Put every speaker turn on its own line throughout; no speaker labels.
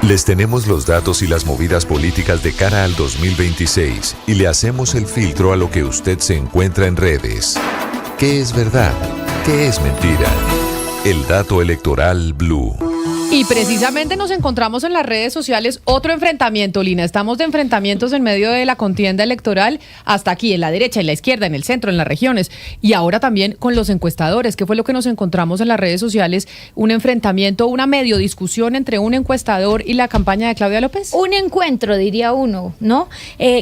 Les tenemos los datos y las movidas políticas de cara al 2026 y le hacemos el filtro a lo que usted se encuentra en redes. ¿Qué es verdad? ¿Qué es mentira? El dato electoral Blue.
Y precisamente nos encontramos en las redes sociales otro enfrentamiento, Lina. Estamos de enfrentamientos en medio de la contienda electoral, hasta aquí, en la derecha, en la izquierda, en el centro, en las regiones. Y ahora también con los encuestadores. ¿Qué fue lo que nos encontramos en las redes sociales? Un enfrentamiento, una medio discusión entre un encuestador y la campaña de Claudia López.
Un encuentro, diría uno, ¿no?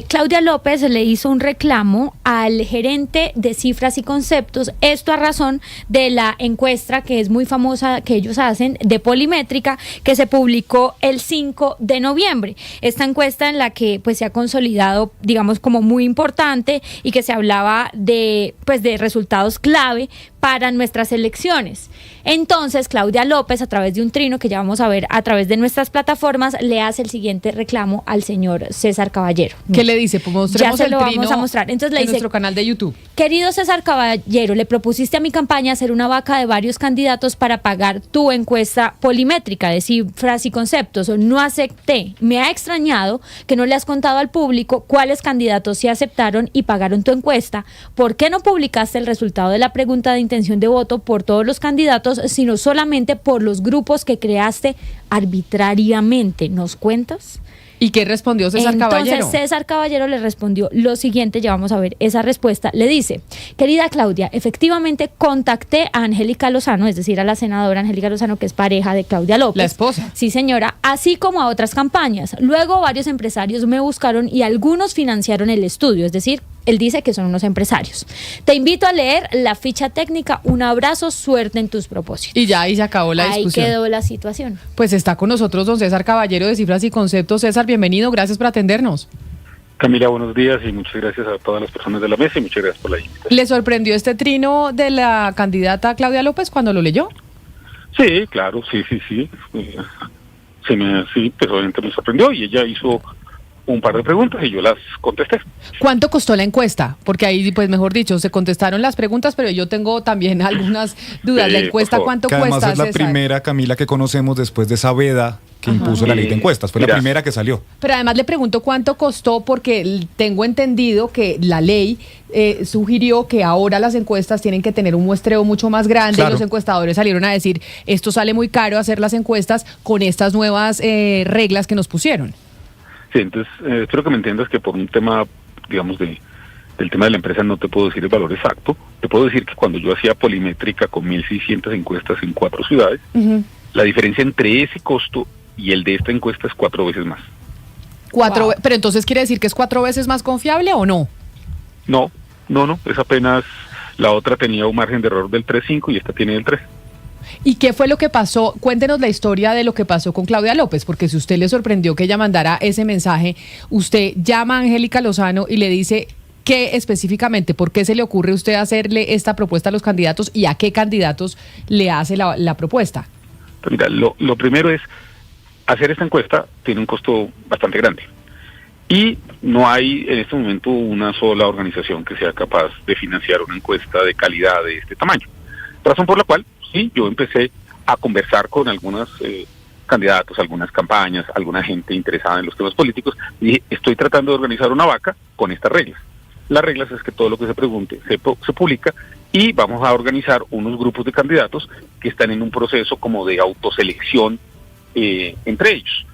Claudia López le hizo un reclamo al gerente de Cifras y Conceptos, esto a razón de la encuesta que es muy famosa que ellos hacen de Polimétrica, que se publicó el 5 de noviembre. Esta encuesta en la que pues se ha consolidado, digamos, como muy importante y que se hablaba de resultados clave para nuestras elecciones. Entonces, Claudia López, a través de un trino que ya vamos a ver a través de nuestras plataformas, le hace el siguiente reclamo al señor César Caballero.
¿Qué le dice? Pues mostremos
ya se lo
el trino
vamos a mostrar. Entonces le
en
dice:
nuestro canal de YouTube.
Querido César Caballero, le propusiste a mi campaña hacer una vaca de varios candidatos para pagar tu encuesta polimétrica de Cifras y Conceptos. No acepté. Me ha extrañado que no le has contado al público cuáles candidatos sí aceptaron y pagaron tu encuesta. ¿Por qué no publicaste el resultado de la pregunta de intención de voto por todos los candidatos, sino solamente por los grupos que creaste arbitrariamente? ¿Nos cuentas?
¿Y qué respondió César Caballero?
Entonces César Caballero le respondió lo siguiente, ya vamos a ver esa respuesta. Le dice: querida Claudia, efectivamente contacté a Angélica Lozano, es decir, a la senadora Angélica Lozano, que es pareja de Claudia López.
La esposa.
Sí, señora, así como a otras campañas. Luego varios empresarios me buscaron y algunos financiaron el estudio, es decir, él dice que son unos empresarios. Te invito a leer la ficha técnica. Un abrazo, suerte en tus propósitos.
Y ya ahí se acabó la discusión.
Ahí quedó la situación.
Pues está con nosotros don César Caballero de Cifras y Conceptos. César, bienvenido, gracias por atendernos.
Camila, buenos días y muchas gracias a todas las personas de la mesa y muchas gracias por la invitación.
¿Le sorprendió este trino de la candidata Claudia López cuando lo leyó?
Sí, claro, sí. Sí, pues obviamente me sorprendió y ella hizo un par de preguntas y yo las contesté.
¿Cuánto costó la encuesta? Porque ahí, pues mejor dicho, se contestaron las preguntas, pero yo tengo también algunas dudas. ¿La encuesta cuánto
que
cuesta,
además es la
César?
primera, Camila, que conocemos después de esa veda que impuso la ley de encuestas. Fue la primera que salió.
Pero además le pregunto cuánto costó, porque tengo entendido que la ley sugirió que ahora las encuestas tienen que tener un muestreo mucho más grande. Claro. Y los encuestadores salieron a decir: esto sale muy caro hacer las encuestas con estas nuevas reglas que nos pusieron.
Sí, entonces espero que me entiendas que por un tema, digamos, del tema de la empresa no te puedo decir el valor exacto. Te puedo decir que cuando yo hacía Polimétrica con 1.600 encuestas en 4 ciudades, la diferencia entre ese costo y el de esta encuesta es 4 veces más.
Wow. Pero entonces quiere decir que es 4 veces más confiable o no?
No, es apenas, la otra tenía un margen de error del 3.5 y esta tiene el 3.
¿Y qué fue lo que pasó? Cuéntenos la historia de lo que pasó con Claudia López, porque si usted le sorprendió que ella mandara ese mensaje, usted llama a Angélica Lozano y le dice qué específicamente, por qué se le ocurre a usted hacerle esta propuesta a los candidatos y a qué candidatos le hace la propuesta.
Pues mira, lo primero es, hacer esta encuesta tiene un costo bastante grande y no hay en este momento una sola organización que sea capaz de financiar una encuesta de calidad de este tamaño. Razón por la cual sí, yo empecé a conversar con algunos candidatos, algunas campañas, alguna gente interesada en los temas políticos y dije: estoy tratando de organizar una vaca con estas reglas. Las reglas es que todo lo que se pregunte se publica y vamos a organizar unos grupos de candidatos que están en un proceso como de autoselección entre ellos.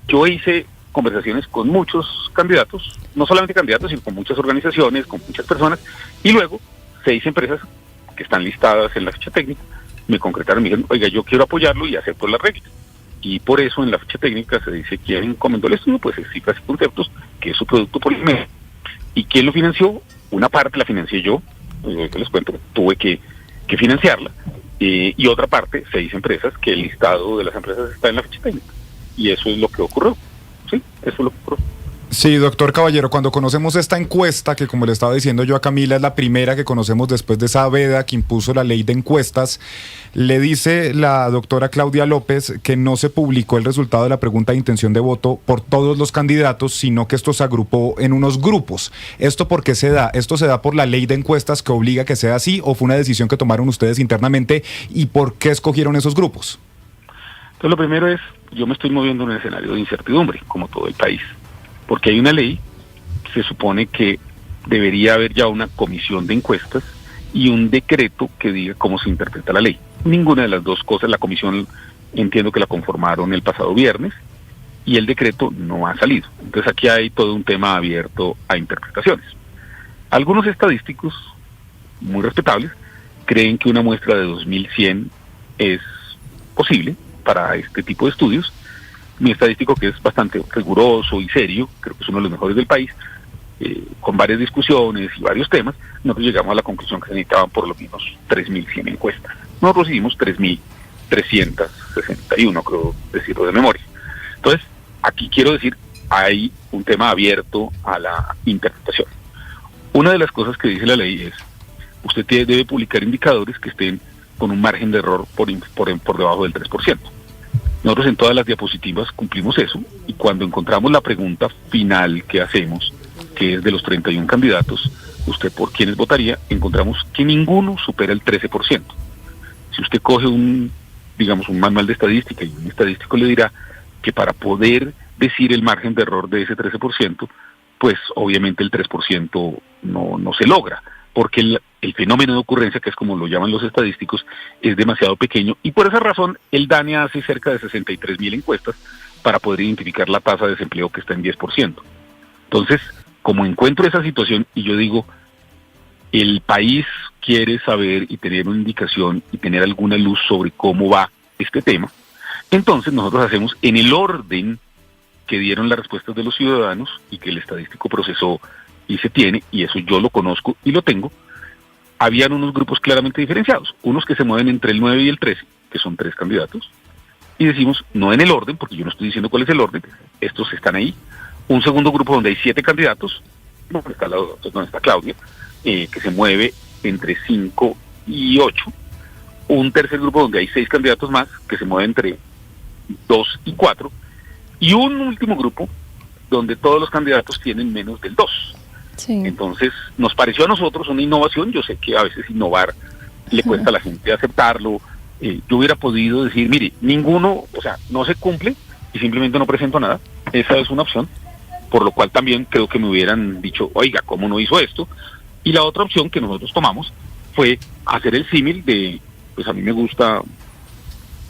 Yo hice conversaciones con muchos candidatos, no solamente candidatos, sino con muchas organizaciones, con muchas personas, y luego 6 empresas que están listadas en la ficha técnica me concretaron, me dijeron: oiga, yo quiero apoyarlo y acepto las reglas. Y por eso en la ficha técnica se dice quién encomendó el estudio, pues es Cifras y Conceptos, que es su producto polimétrico. ¿Y quién lo financió? Una parte la financié yo, les cuento, tuve que financiarla, y otra parte, 6 empresas, que el listado de las empresas está en la ficha técnica. Y eso es lo que ocurrió. Sí, eso es lo que ocurrió.
Sí, doctor Caballero, cuando conocemos esta encuesta, que como le estaba diciendo yo a Camila, es la primera que conocemos después de esa veda que impuso la ley de encuestas, le dice la doctora Claudia López que no se publicó el resultado de la pregunta de intención de voto por todos los candidatos, sino que esto se agrupó en unos grupos. ¿Esto por qué se da? ¿Esto se da por la ley de encuestas que obliga a que sea así o fue una decisión que tomaron ustedes internamente y por qué escogieron esos grupos?
Entonces, lo primero es, yo me estoy moviendo en un escenario de incertidumbre, como todo el país, porque hay una ley, se supone que debería haber ya una comisión de encuestas y un decreto que diga cómo se interpreta la ley. Ninguna de las dos cosas, la comisión entiendo que la conformaron el pasado viernes y el decreto no ha salido. Entonces aquí hay todo un tema abierto a interpretaciones. Algunos estadísticos muy respetables creen que una muestra de 2100 es posible para este tipo de estudios. Mi estadístico, que es bastante riguroso y serio, creo que es uno de los mejores del país, con varias discusiones y varios temas, nosotros llegamos a la conclusión que se necesitaban por lo menos 3.100 encuestas. Nosotros hicimos 3.361, creo decirlo de memoria. Entonces, aquí quiero decir, hay un tema abierto a la interpretación. Una de las cosas que dice la ley es, usted debe publicar indicadores que estén con un margen de error por debajo del 3%. Nosotros en todas las diapositivas cumplimos eso, y cuando encontramos la pregunta final que hacemos, que es de los 31 candidatos, ¿usted por quiénes votaría? Encontramos que ninguno supera el 13%. Si usted coge un manual de estadística, y un estadístico le dirá que para poder decir el margen de error de ese 13%, pues obviamente el 3% no se logra, porque el fenómeno de ocurrencia, que es como lo llaman los estadísticos, es demasiado pequeño, y por esa razón el DANE hace cerca de 63.000 encuestas para poder identificar la tasa de desempleo, que está en 10%. Entonces, como encuentro esa situación y yo digo, el país quiere saber y tener una indicación y tener alguna luz sobre cómo va este tema, entonces nosotros hacemos en el orden que dieron las respuestas de los ciudadanos y que el estadístico procesó y se tiene, y eso yo lo conozco y lo tengo. Habían unos grupos claramente diferenciados, unos que se mueven entre el 9 y el 13, que son 3 candidatos, y decimos, no en el orden, porque yo no estoy diciendo cuál es el orden, estos están ahí. Un segundo grupo donde hay 7 candidatos, donde está Claudia, que se mueve entre 5 y 8. Un tercer grupo donde hay 6 candidatos más, que se mueve entre 2 y 4. Y un último grupo donde todos los candidatos tienen menos del 2. Sí. Entonces, nos pareció a nosotros una innovación. Yo sé que a veces innovar le cuesta a la gente aceptarlo. Yo hubiera podido decir, mire, ninguno, no se cumple y simplemente no presento nada. Esa es una opción. Por lo cual también creo que me hubieran dicho, oiga, ¿cómo no hizo esto? Y la otra opción que nosotros tomamos fue hacer el símil de, pues a mí me gusta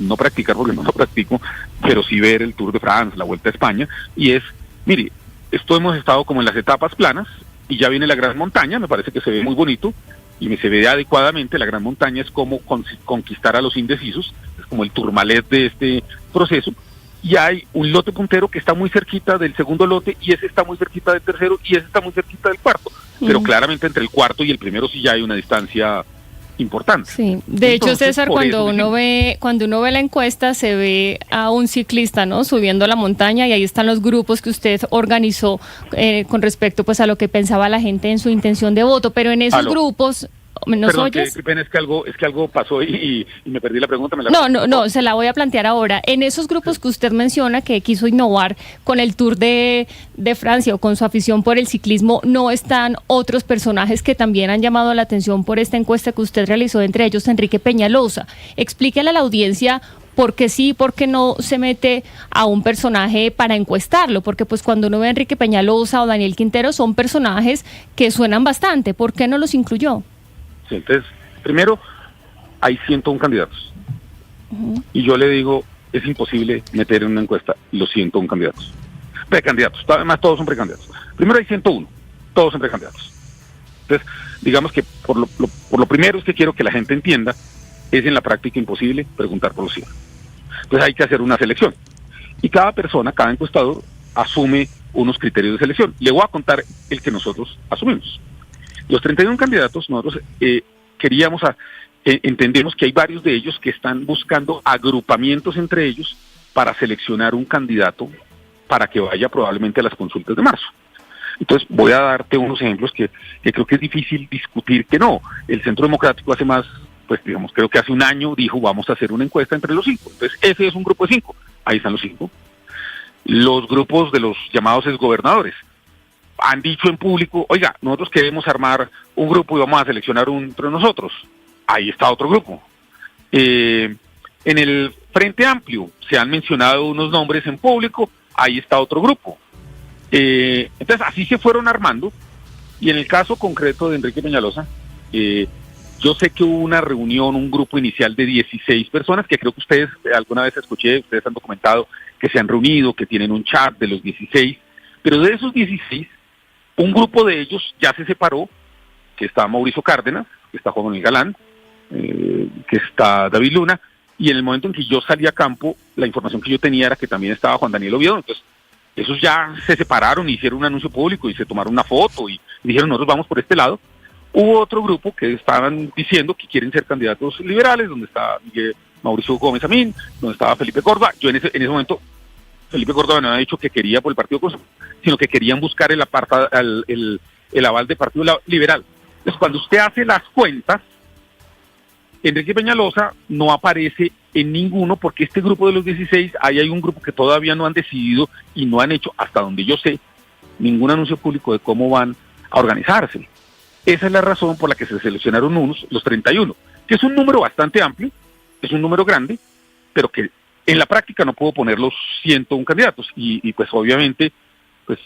no practicar porque no lo practico, pero sí ver el Tour de France, la Vuelta a España, y es, mire, esto hemos estado como en las etapas planas, y ya viene la gran montaña, me parece que se ve muy bonito, y se ve adecuadamente. La gran montaña es como conquistar a los indecisos, es como el Tourmalet de este proceso, y hay un lote puntero que está muy cerquita del segundo lote, y ese está muy cerquita del tercero, y ese está muy cerquita del cuarto, pero claramente entre el cuarto y el primero sí ya hay una distancia importante.
Sí, de hecho, César, cuando uno ve la encuesta, se ve a un ciclista, ¿no?, subiendo la montaña, y ahí están los grupos que usted organizó con respecto, pues, a lo que pensaba la gente en su intención de voto, pero en esos grupos... ¿Nos oyes?
Qué pena, es que algo pasó y me perdí la pregunta.
No, se la voy a plantear ahora. En esos grupos que usted menciona que quiso innovar con el Tour de Francia o con su afición por el ciclismo, ¿no están otros personajes que también han llamado la atención por esta encuesta que usted realizó, entre ellos Enrique Peñalosa? Explíquele a la audiencia por qué sí, por qué no se mete a un personaje para encuestarlo, porque pues cuando uno ve a Enrique Peñalosa o Daniel Quintero son personajes que suenan bastante. ¿Por qué no los incluyó?
Entonces, primero, hay 101 candidatos. Y yo le digo, es imposible meter en una encuesta los 101 candidatos. Precandidatos, además todos son precandidatos. Primero hay 101, todos son precandidatos. Entonces, digamos que por lo primero es que quiero que la gente entienda, es en la práctica imposible preguntar por los 100. Entonces hay que hacer una selección. Y cada persona, cada encuestador, asume unos criterios de selección. Le voy a contar el que nosotros asumimos. Los 31 candidatos, nosotros entendemos que hay varios de ellos que están buscando agrupamientos entre ellos para seleccionar un candidato para que vaya probablemente a las consultas de marzo. Entonces voy a darte unos ejemplos que creo que es difícil discutir que no. El Centro Democrático hace más, creo que hace un año dijo, vamos a hacer una encuesta entre los 5. Entonces ese es un grupo de 5, ahí están los 5. Los grupos de los llamados exgobernadores han dicho en público, oiga, nosotros queremos armar un grupo y vamos a seleccionar entre nosotros. Ahí está otro grupo. En el Frente Amplio se han mencionado unos nombres en público, ahí está otro grupo. Entonces así se fueron armando, y en el caso concreto de Enrique Peñalosa, yo sé que hubo una reunión, un grupo inicial de 16 personas, que creo que ustedes, alguna vez escuché, ustedes han documentado que se han reunido, que tienen un chat de los 16, pero de esos 16, un grupo de ellos ya se separó, que está Mauricio Cárdenas, que está Juan Manuel Galán, que está David Luna, y en el momento en que yo salí a campo, la información que yo tenía era que también estaba Juan Daniel Oviedo. Entonces esos ya se separaron, hicieron un anuncio público y se tomaron una foto y dijeron nosotros vamos por este lado. Hubo otro grupo que estaban diciendo que quieren ser candidatos liberales, donde está Mauricio Gómez Amín, donde estaba Felipe Córdoba. Yo en ese momento, Felipe Córdoba no había dicho que quería por el Partido Conservador, sino que querían buscar el aval del Partido Liberal. Entonces, cuando usted hace las cuentas, Enrique Peñalosa no aparece en ninguno, porque este grupo de los 16, ahí hay un grupo que todavía no han decidido y no han hecho, hasta donde yo sé, ningún anuncio público de cómo van a organizarse. Esa es la razón por la que se seleccionaron los 31, que es un número bastante amplio, es un número grande, pero que en la práctica no puedo poner los 101 candidatos. Y pues obviamente, pues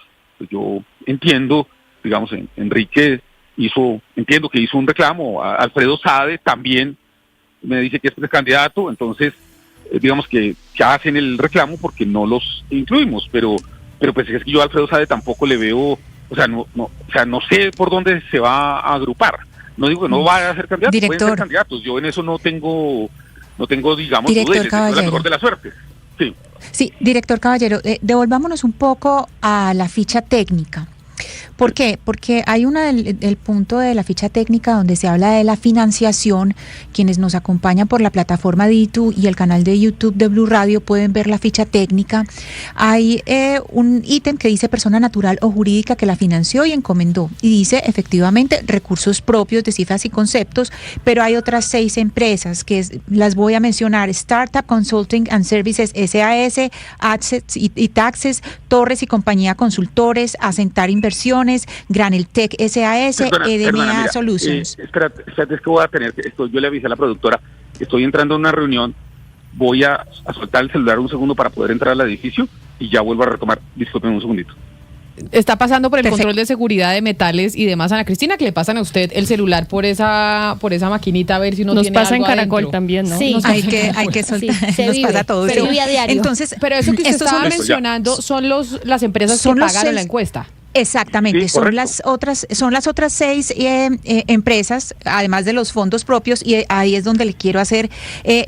yo entiendo, digamos, Enrique entiendo que hizo un reclamo, Alfredo Sade también me dice que es precandidato, entonces digamos que hacen el reclamo porque no los incluimos, pero pues es que yo a Alfredo Sade tampoco le veo, no sé por dónde se va a agrupar. No digo que no vaya a ser candidato,
Director,
pueden ser candidatos, yo en eso no tengo digamos,
Director
dudas,
Caballero,
la mejor de la suerte. Sí.
Sí, director Caballero, devolvámonos un poco a la ficha técnica. ¿Por qué? Porque hay el punto de la ficha técnica donde se habla de la financiación. Quienes nos acompañan por la plataforma DITU y el canal de YouTube de Blue Radio pueden ver la ficha técnica. Hay un ítem que dice persona natural o jurídica que la financió y encomendó. Y dice efectivamente recursos propios de cifras y conceptos, pero hay otras 6 empresas que las voy a mencionar: Startup Consulting and Services SAS, Assets y Taxes, Torres y Compañía Consultores, Asentar Inversiones, Graneltec SAS, EDMA Solutions.
Espérate, es que voy a tener esto, yo le avisé a la productora, estoy entrando en una reunión, voy a soltar el celular un segundo para poder entrar al edificio y ya vuelvo a retomar. Discúlpeme un segundito.
Está pasando por el
Perfecto.
control de seguridad de metales y demás, Ana Cristina, que le pasan a usted el celular por esa maquinita a ver si no
Nos
tiene
pasa en
algo
Caracol
adentro.
también, ¿no?
Sí.
Hay que soltar,
Sí, se
nos
vive,
pasa a todos.
pero
sí.
vive a diario.
Entonces,
Pero eso que usted
estos
estaba
son-
mencionando son las empresas
son
que
los
pagaron
6
la encuesta.
Exactamente,
Sí,
son
correcto.
las otras 6 empresas, además de los fondos propios, y ahí es donde le quiero hacer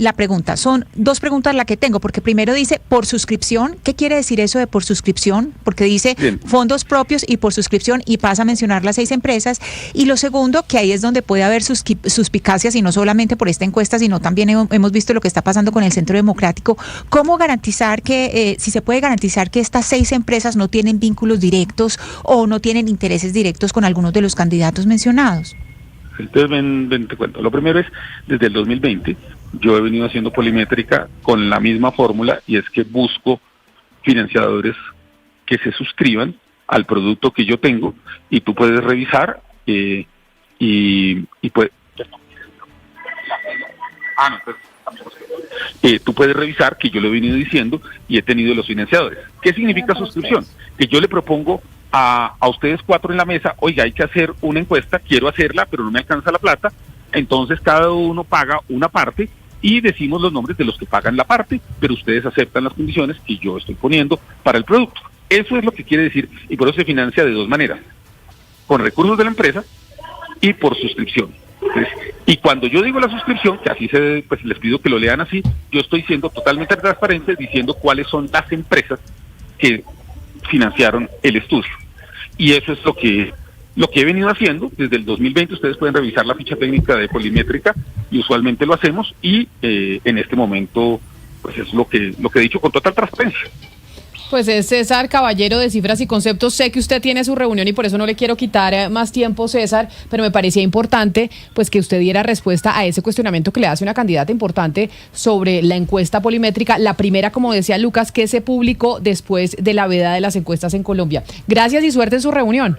la pregunta. Son 2 preguntas las que tengo, porque primero dice por suscripción. ¿Qué quiere decir eso de por suscripción? Porque dice
Bien.
fondos propios y por suscripción, y pasa a mencionar las 6 empresas. Y lo segundo, que ahí es donde puede haber suspicacias, y no solamente por esta encuesta, sino también hemos visto lo que está pasando con el Centro Democrático. ¿Cómo garantizar si se puede garantizar que estas 6 empresas no tienen vínculos directos o no tienen intereses directos con algunos de los candidatos mencionados?
Entonces, te cuento. Lo primero es, desde el 2020, yo he venido haciendo Polimétrica con la misma fórmula, y es que busco financiadores que se suscriban al producto que yo tengo, y tú puedes revisar y pues... tú puedes revisar que yo lo he venido diciendo y he tenido los financiadores. ¿Qué significa suscripción? Que yo le propongo a ustedes 4 en la mesa: oiga, hay que hacer una encuesta, quiero hacerla, pero no me alcanza la plata. Entonces cada uno paga una parte y decimos los nombres de los que pagan la parte, pero ustedes aceptan las condiciones que yo estoy poniendo para el producto. Eso es lo que quiere decir, y por eso se financia de 2 maneras: con recursos de la empresa y por suscripción. Entonces, y cuando yo digo la suscripción, que así pues les pido que lo lean así, yo estoy siendo totalmente transparente diciendo cuáles son las empresas que financiaron el estudio. Y eso es lo que he venido haciendo desde el 2020. Ustedes pueden revisar la ficha técnica de Polimétrica, y usualmente lo hacemos, y en este momento pues es lo que he dicho con total transparencia.
Pues es César Caballero de Cifras y Conceptos. Sé que usted tiene su reunión y por eso no le quiero quitar más tiempo, César, pero me parecía importante pues que usted diera respuesta a ese cuestionamiento que le hace una candidata importante sobre la encuesta Polimétrica, la primera, como decía Lucas, que se publicó después de la veda de las encuestas en Colombia. Gracias y suerte en su reunión.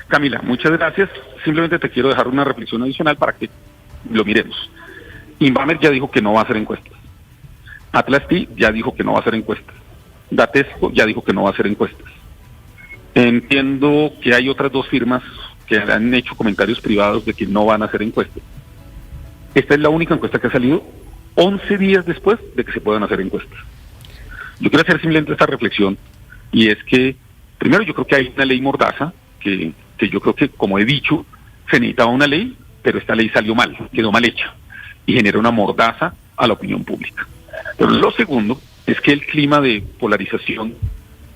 Camila, muchas gracias. Simplemente te quiero dejar una reflexión adicional para que lo miremos. Invamer ya dijo que no va a hacer encuestas. Atlas T ya dijo que no va a hacer encuestas. Datesco ya dijo que no va a hacer encuestas. Entiendo que hay otras 2 firmas que han hecho comentarios privados de que no van a hacer encuestas. Esta es la única encuesta que ha salido 11 días después de que se puedan hacer encuestas. Yo quiero hacer simplemente esta reflexión, y es que, primero, yo creo que hay una ley mordaza, que yo creo que, como he dicho, se necesitaba una ley, pero esta ley salió mal, quedó mal hecha, y genera una mordaza a la opinión pública. Pero lo segundo es que el clima de polarización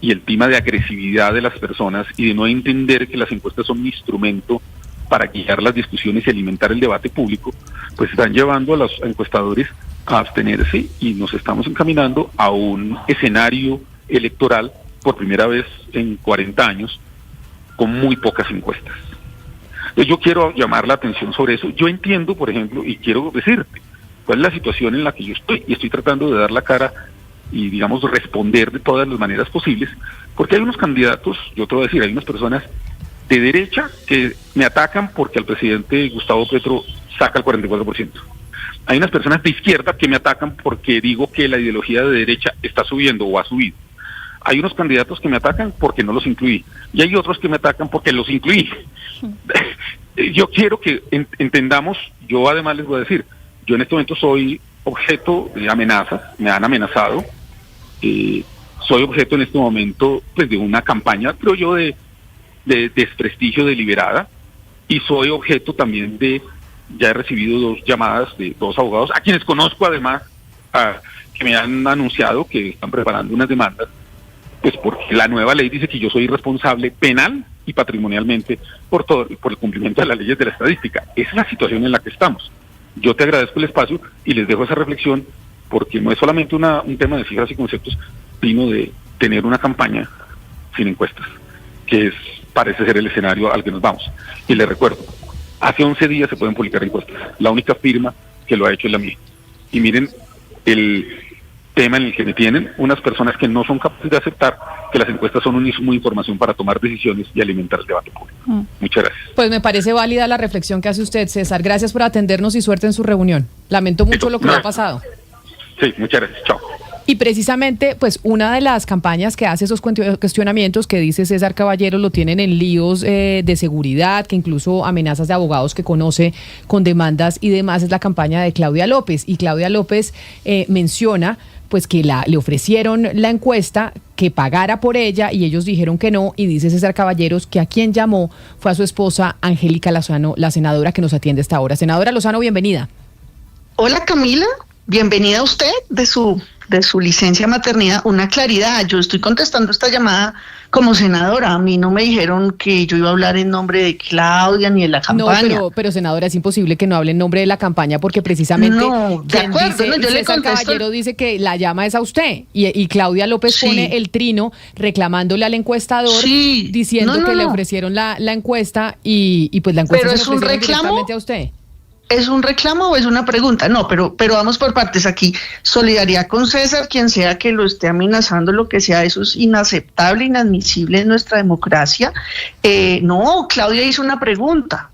y el clima de agresividad de las personas y de no entender que las encuestas son un instrumento para guiar las discusiones y alimentar el debate público, pues están llevando a los encuestadores a abstenerse, y nos estamos encaminando a un escenario electoral por primera vez en 40 años con muy pocas encuestas. Entonces yo quiero llamar la atención sobre eso. Yo entiendo, por ejemplo, y quiero decirte cuál es la situación en la que yo estoy, y estoy tratando de dar la cara y, digamos, responder de todas las maneras posibles, porque hay unos candidatos, yo te voy a decir, hay unas personas de derecha que me atacan porque al presidente Gustavo Petro saca el 44%. Hay unas personas de izquierda que me atacan porque digo que la ideología de derecha está subiendo o ha subido. Hay unos candidatos que me atacan porque no los incluí, y hay otros que me atacan porque los incluí. Yo quiero que entendamos, yo además les voy a decir, yo en este momento soy objeto de amenazas, me han amenazado, soy objeto en este momento pues de una campaña, creo yo, de desprestigio deliberada, y soy objeto también ya he recibido 2 llamadas de 2 abogados, a quienes conozco además, que me han anunciado que están preparando unas demandas, pues porque la nueva ley dice que yo soy responsable penal y patrimonialmente por el cumplimiento de las leyes de la estadística. Esa es la situación en la que estamos. Yo te agradezco el espacio y les dejo esa reflexión, porque no es solamente un tema de cifras y conceptos, sino de tener una campaña sin encuestas, que parece ser el escenario al que nos vamos. Y les recuerdo, hace 11 días se pueden publicar encuestas. La única firma que lo ha hecho es la mía. Y miren el tema en el que me tienen unas personas que no son capaces de aceptar que las encuestas son un insumo de información para tomar decisiones y alimentar el debate público. Muchas gracias.
Pues me parece válida la reflexión que hace usted, César. Gracias por atendernos y suerte en su reunión. Lamento mucho lo que le ha pasado.
Sí, muchas gracias. Chao.
Y precisamente, pues una de las campañas que hace esos cuestionamientos que dice César Caballero lo tienen en líos de seguridad, que incluso amenazas de abogados que conoce con demandas y demás, es la campaña de Claudia López. Y Claudia López menciona pues que le ofrecieron la encuesta, que pagara por ella, y ellos dijeron que no, y dice César Caballeros que a quien llamó fue a su esposa Angélica Lozano, la senadora que nos atiende esta hora. Senadora Lozano, bienvenida.
Hola Camila, bienvenida a usted de su licencia maternidad. Una claridad, yo estoy contestando esta llamada como senadora, a mí no me dijeron que yo iba a hablar en nombre de Claudia ni de la campaña.
No, pero senadora, es imposible que no hable en nombre de la campaña, porque precisamente César Caballero dice que la llama es a usted, y Claudia López pone el trino reclamándole al encuestador, diciendo que le ofrecieron la encuesta, y pues la encuesta se le ofrecieron directamente a usted.
¿Es un reclamo o es una pregunta? No, pero vamos por partes aquí. Solidaridad con César, quien sea que lo esté amenazando, lo que sea, eso es inaceptable, inadmisible en nuestra democracia. No, Claudia hizo una pregunta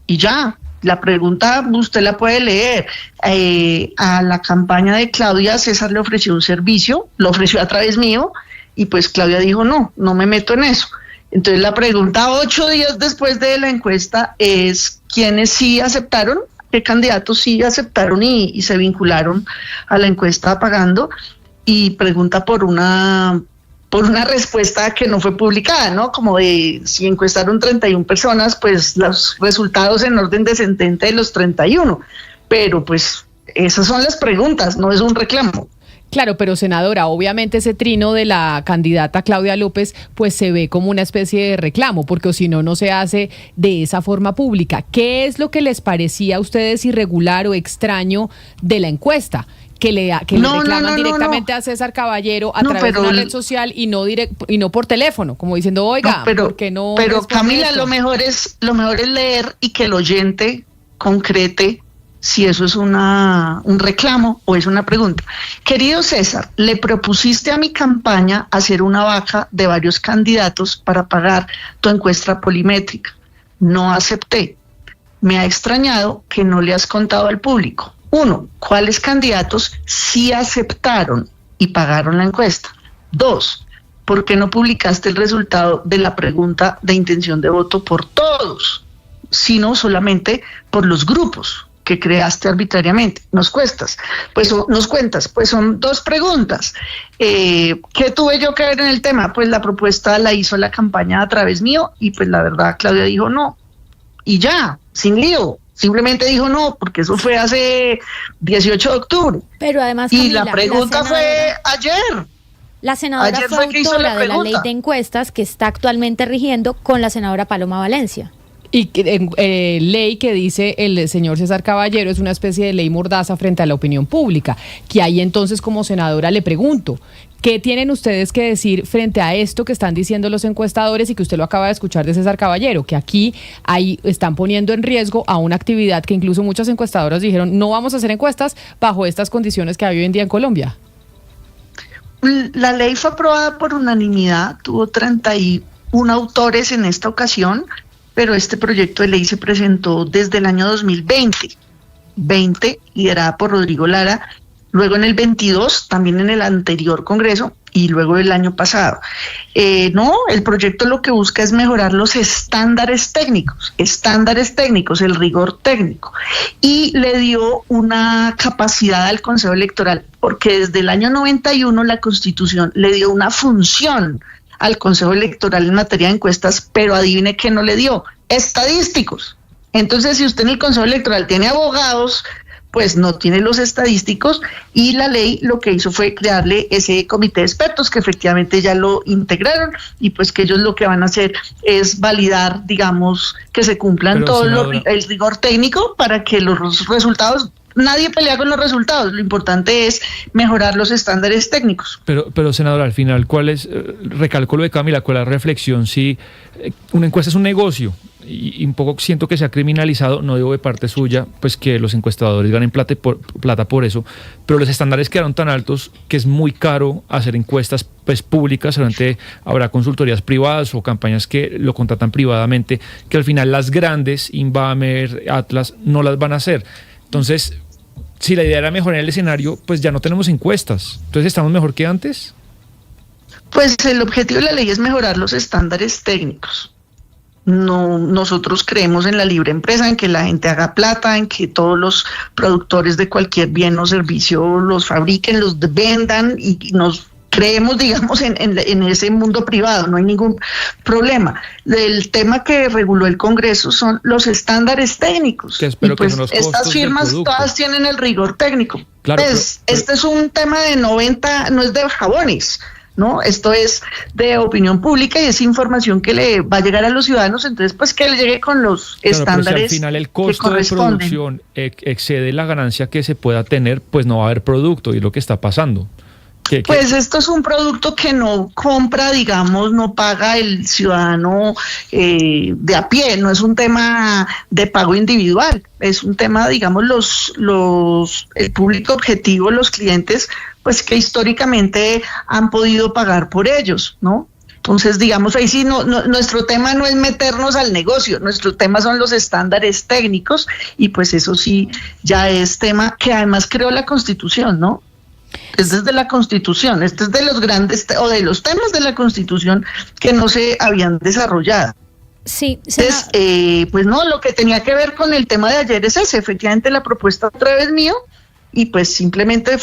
y ya. La pregunta usted la puede leer. A la campaña de Claudia, César le ofreció un servicio, lo ofreció a través mío, y pues Claudia dijo no me meto en eso. Entonces la pregunta 8 días después de la encuesta es ¿quiénes sí aceptaron? ¿Qué candidatos sí aceptaron y se vincularon a la encuesta pagando? Y pregunta por una respuesta que no fue publicada, ¿no? Como de si encuestaron 31 personas, pues los resultados en orden descendente de los 31. Pero pues esas son las preguntas, no es un reclamo.
Claro, pero senadora, obviamente ese trino de la candidata Claudia López pues se ve como una especie de reclamo, porque si no, no se hace de esa forma pública. ¿Qué es lo que les parecía a ustedes irregular o extraño de la encuesta? Que le reclaman directamente a César Caballero a través de una red social y no por teléfono, como diciendo, oiga, ¿por qué no?
Pero Camila, lo mejor es leer y que el oyente concrete si eso es un reclamo o es una pregunta. Querido César, le propusiste a mi campaña hacer una vaca de varios candidatos para pagar tu encuesta polimétrica. No acepté. Me ha extrañado que no le has contado al público. 1, ¿cuáles candidatos sí aceptaron y pagaron la encuesta? 2, ¿por qué no publicaste el resultado de la pregunta de intención de voto por todos, sino solamente por los grupos que creaste arbitrariamente? Nos cuentas, pues son 2 preguntas. ¿Qué tuve yo que ver en el tema? Pues la propuesta la hizo la campaña a través mío y pues la verdad Claudia dijo no, y ya, sin lío. Simplemente dijo no, porque eso fue hace 18 de octubre.
Pero además,
Camila, la pregunta fue ayer.
La senadora
Ayer
fue
que hizo
autora
la
de la ley
pregunta
de encuestas que está actualmente rigiendo con la senadora Paloma Valencia.
Y ley que dice el señor César Caballero es una especie de ley mordaza frente a la opinión pública, que ahí entonces como senadora le pregunto, ¿qué tienen ustedes que decir frente a esto que están diciendo los encuestadores y que usted lo acaba de escuchar de César Caballero? Que aquí ahí están poniendo en riesgo a una actividad que incluso muchas encuestadoras dijeron no vamos a hacer encuestas bajo estas condiciones que hay hoy en día en Colombia.
La ley fue aprobada por unanimidad, tuvo 31 autores en esta ocasión, pero este proyecto de ley se presentó desde el año 2020, liderada por Rodrigo Lara, luego en el 22, también en el anterior Congreso, y luego el año pasado. El proyecto lo que busca es mejorar los estándares técnicos, el rigor técnico, y le dio una capacidad al Consejo Electoral, porque desde el año 91 la Constitución le dio una función al Consejo Electoral en materia de encuestas, pero adivine qué no le dio, estadísticos. Entonces, si usted en el Consejo Electoral tiene abogados, pues no tiene los estadísticos, y la ley lo que hizo fue crearle ese comité de expertos que efectivamente ya lo integraron, y pues que ellos lo que van a hacer es validar, digamos, que se cumplan el rigor técnico para que los resultados. Nadie pelea con los resultados, lo importante es mejorar los estándares técnicos.
Pero senadora, al final, ¿cuál es, recalco lo de Camila, cuál es la reflexión? Si una encuesta es un negocio, y un poco siento que se ha criminalizado, no digo de parte suya, pues que los encuestadores ganen plata por eso, pero los estándares quedaron tan altos que es muy caro hacer encuestas pues públicas, solamente habrá consultorías privadas o campañas que lo contratan privadamente, que al final las grandes, Inbamer, Atlas, no las van a hacer. Entonces, si la idea era mejorar el escenario, pues ya no tenemos encuestas. Entonces, ¿estamos mejor que antes?
Pues el objetivo de la ley es mejorar los estándares técnicos. No, nosotros creemos en la libre empresa, en que la gente haga plata, en que todos los productores de cualquier bien o servicio los fabriquen, los vendan, y nos creemos, digamos, en ese mundo privado, no hay ningún problema. El tema que reguló el Congreso son los estándares técnicos. Y pues estas firmas todas tienen el rigor técnico. Claro, pues, este es un tema de 90, no es de jabones, ¿no? Esto es de opinión pública y es información que le va a llegar a los ciudadanos, entonces pues que le llegue con los estándares.
Pero si al final el costo de producción excede la ganancia que se pueda tener, pues no va a haber producto, y es lo que está pasando. Pues
esto es un producto que no compra, digamos, no paga el ciudadano de a pie, no es un tema de pago individual, es un tema, digamos, el público objetivo, los clientes, pues que históricamente han podido pagar por ellos, ¿no? Entonces, digamos, ahí sí, nuestro tema no es meternos al negocio, nuestro tema son los estándares técnicos, y pues eso sí ya es tema que además creó la Constitución, ¿no? Es desde la Constitución, este es de los grandes o de los temas de la Constitución que no se habían desarrollado.
Sí,
entonces, pues no, lo que tenía que ver con el tema de ayer es ese, efectivamente la propuesta otra vez mío, y pues simplemente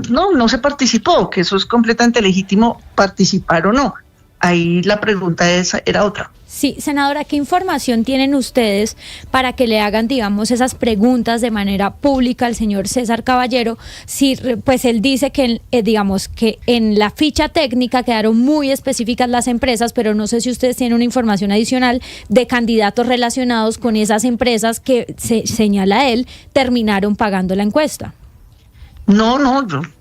no se participó, que eso es completamente legítimo, participar o no. Ahí la pregunta era otra.
Sí, senadora, ¿qué información tienen ustedes para que le hagan, digamos, esas preguntas de manera pública al señor César Caballero? Si, pues él dice que, digamos, que en la ficha técnica quedaron muy específicas las empresas, pero no sé si ustedes tienen una información adicional de candidatos relacionados con esas empresas que, señala él, terminaron pagando la encuesta.
No,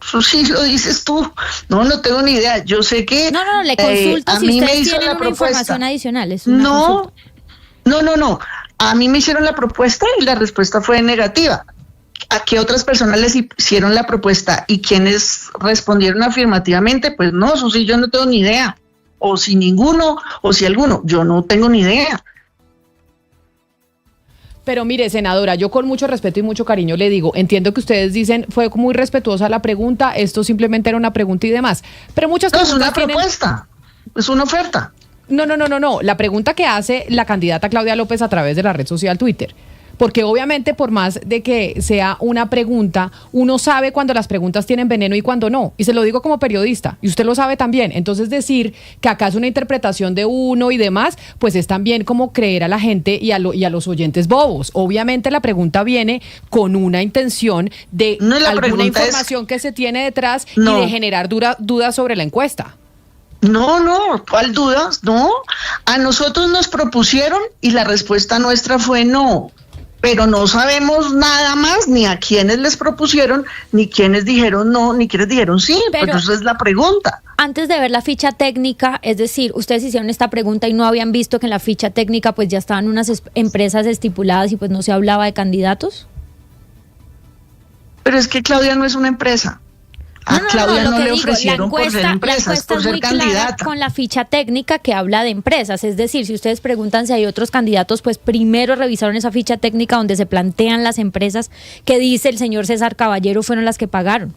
eso sí lo dices tú. No tengo ni idea. Yo sé que
No, le consulto si ustedes tienen una información adicional. No.
A mí me hicieron la propuesta y la respuesta fue negativa. ¿A qué otras personas les hicieron la propuesta y quienes respondieron afirmativamente? Pues no, eso sí, yo no tengo ni idea. O si ninguno, o si alguno, yo no tengo ni idea.
Pero mire, senadora, yo con mucho respeto y mucho cariño le digo, entiendo que ustedes dicen, fue muy respetuosa la pregunta, esto simplemente era una pregunta y demás, pero muchas
No, es
preguntas
una propuesta, es una oferta.
No, la pregunta que hace la candidata Claudia López a través de la red social Twitter. Porque obviamente por más de que sea una pregunta, uno sabe cuando las preguntas tienen veneno y cuando no. Y se lo digo como periodista, y usted lo sabe también. Entonces decir que acá es una interpretación de uno y demás, pues es también como creer a la gente y a los oyentes bobos. Obviamente la pregunta viene con una intención de alguna información que se tiene detrás y de generar dudas sobre la encuesta.
No, ¿cuál dudas? No, a nosotros nos propusieron y la respuesta nuestra fue no. Pero no sabemos nada más, ni a quiénes les propusieron, ni quiénes dijeron no, ni quiénes dijeron sí. Pero esa es la pregunta.
Antes de ver la ficha técnica, es decir, ustedes hicieron esta pregunta y no habían visto que en la ficha técnica pues ya estaban unas empresas estipuladas y pues no se hablaba de candidatos.
Pero es que Claudia no es una empresa. A Claudia no le ofrecieron por ser empresas, por ser candidata.
Con la ficha técnica que habla de empresas, es decir, si ustedes preguntan si hay otros candidatos, pues primero revisaron esa ficha técnica donde se plantean las empresas que dice el señor César Caballero fueron las que pagaron.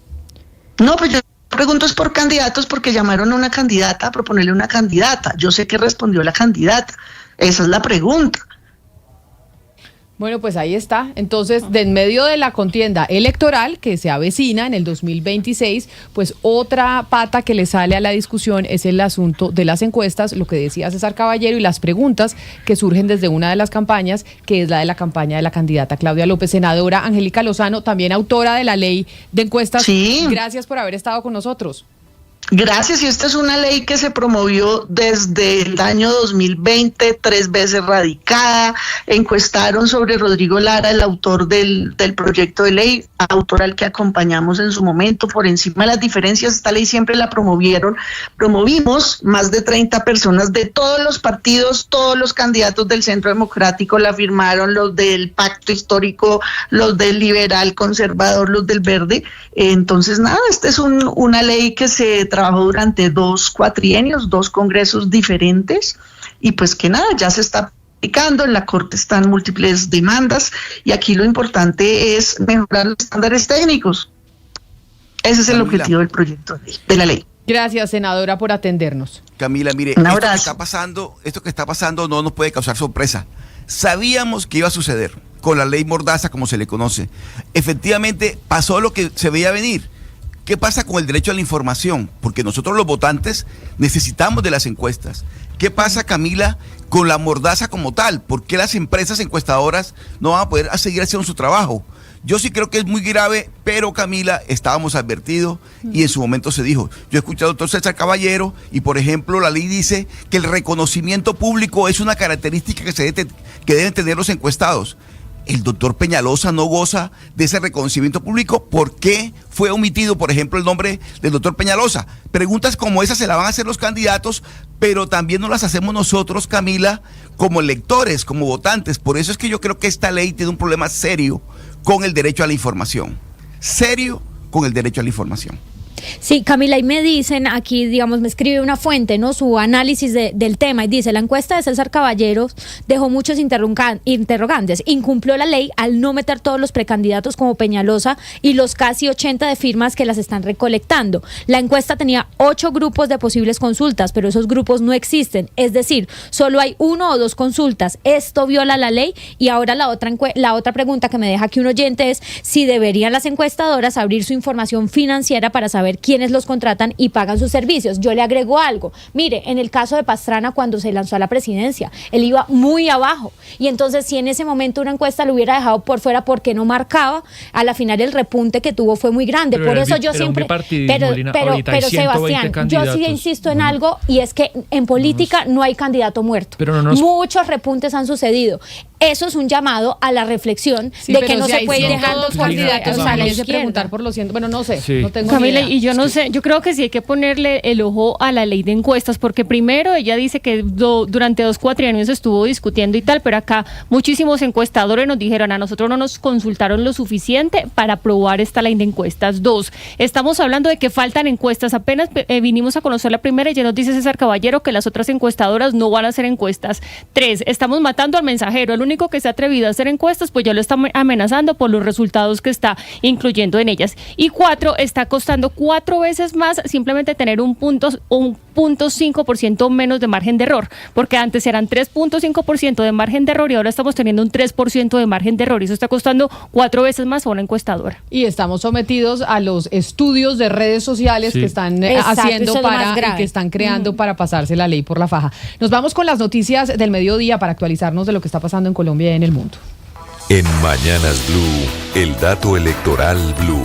No, pues yo pregunto es por candidatos porque llamaron a una candidata a proponerle una candidata. Yo sé que respondió la candidata. Esa es la pregunta.
Bueno, pues ahí está. Entonces, de en medio de la contienda electoral que se avecina en el 2026, pues otra pata que le sale a la discusión es el asunto de las encuestas, lo que decía César Caballero y las preguntas que surgen desde una de las campañas, que es la de la campaña de la candidata Claudia López. Senadora Angélica Lozano, también autora de la ley de encuestas.
Sí.
Gracias por haber estado con nosotros.
Gracias, y esta es una ley que se promovió desde el año 2020, 3 veces radicada. Encuestaron sobre Rodrigo Lara, el autor del proyecto de ley, autor al que acompañamos en su momento. Por encima de las diferencias, esta ley siempre la promovimos más de 30 personas de todos los partidos, todos los candidatos del Centro Democrático la firmaron, los del Pacto Histórico, los del Liberal Conservador, los del Verde. Entonces, nada, esta es una ley que se trabajó durante 2 cuatrienios, 2 congresos diferentes, y pues que nada, ya se está aplicando, en la Corte están múltiples demandas, y aquí lo importante es mejorar los estándares técnicos. Ese es el objetivo del proyecto de la ley.
Gracias, senadora, por atendernos.
Camila, mire, esto que está pasando no nos puede causar sorpresa. Sabíamos que iba a suceder con la ley Mordaza, como se le conoce. Efectivamente, pasó lo que se veía venir. ¿Qué pasa con el derecho a la información? Porque nosotros los votantes necesitamos de las encuestas. ¿Qué pasa, Camila, con la Mordaza como tal? ¿Por qué las empresas encuestadoras no van a poder seguir haciendo su trabajo? Yo sí creo que es muy grave, pero Camila, estábamos advertidos y en su momento se dijo. Yo he escuchado al doctor César Caballero y, por ejemplo, la ley dice que el reconocimiento público es una característica que deben tener los encuestados. El doctor Peñalosa no goza de ese reconocimiento público. ¿Por qué fue omitido, por ejemplo, el nombre del doctor Peñalosa? Preguntas como esas se las van a hacer los candidatos, pero también no las hacemos nosotros, Camila, como electores, como votantes. Por eso es que yo creo que esta ley tiene un problema serio con el derecho a la información. Serio con el derecho a la información.
Sí, Camila, y me dicen aquí, digamos, me escribe una fuente, ¿no? Su análisis del tema, y dice: la encuesta de César Caballero dejó muchos interrogantes. Incumplió la ley al no meter todos los precandidatos como Peñalosa y los casi 80 de firmas que las están recolectando. La encuesta tenía 8 grupos de posibles consultas, pero esos grupos no existen. Es decir, solo hay 1 o 2 consultas. Esto viola la ley. Y ahora la otra pregunta que me deja aquí un oyente es si deberían las encuestadoras abrir su información financiera para saber quiénes los contratan y pagan sus servicios. Yo le agrego algo. Mire, en el caso de Pastrana, cuando se lanzó a la presidencia, él iba muy abajo. Y entonces, si en ese momento una encuesta lo hubiera dejado por fuera porque no marcaba, a la final el repunte que tuvo fue muy grande. Por eso yo siempre... Pero Sebastián, yo sí insisto en algo, y es que en política no hay candidato muerto. Muchos repuntes han sucedido. Eso es un llamado a la reflexión de que no se puede dejar los candidatos a la izquierda.
Preguntar por los 100, bueno, no sé,
sí.
No tengo
Camila,
ni idea.
Yo no sé, yo creo que sí hay que ponerle el ojo a la ley de encuestas, porque primero ella dice que durante 2 cuatrienios estuvo discutiendo y tal, pero acá muchísimos encuestadores nos dijeron, a nosotros no nos consultaron lo suficiente para aprobar esta ley de encuestas. 2, estamos hablando de que faltan encuestas, apenas vinimos a conocer la primera y ya nos dice César Caballero que las otras encuestadoras no van a hacer encuestas. 3, estamos matando al mensajero, el único que se ha atrevido a hacer encuestas, pues ya lo está amenazando por los resultados que está incluyendo en ellas. Y 4, está costando 4 veces más simplemente tener un 0.5% menos de margen de error, porque antes eran 3.5% de margen de error y ahora estamos teniendo un 3% de margen de error, y eso está costando 4 veces más a una encuestadora.
Y estamos sometidos a los estudios de redes sociales que están haciendo y que están creando para pasarse la ley por la faja. Nos vamos con las noticias del mediodía para actualizarnos de lo que está pasando en Colombia y en el mundo.
En Mañanas Blue, el dato electoral Blue.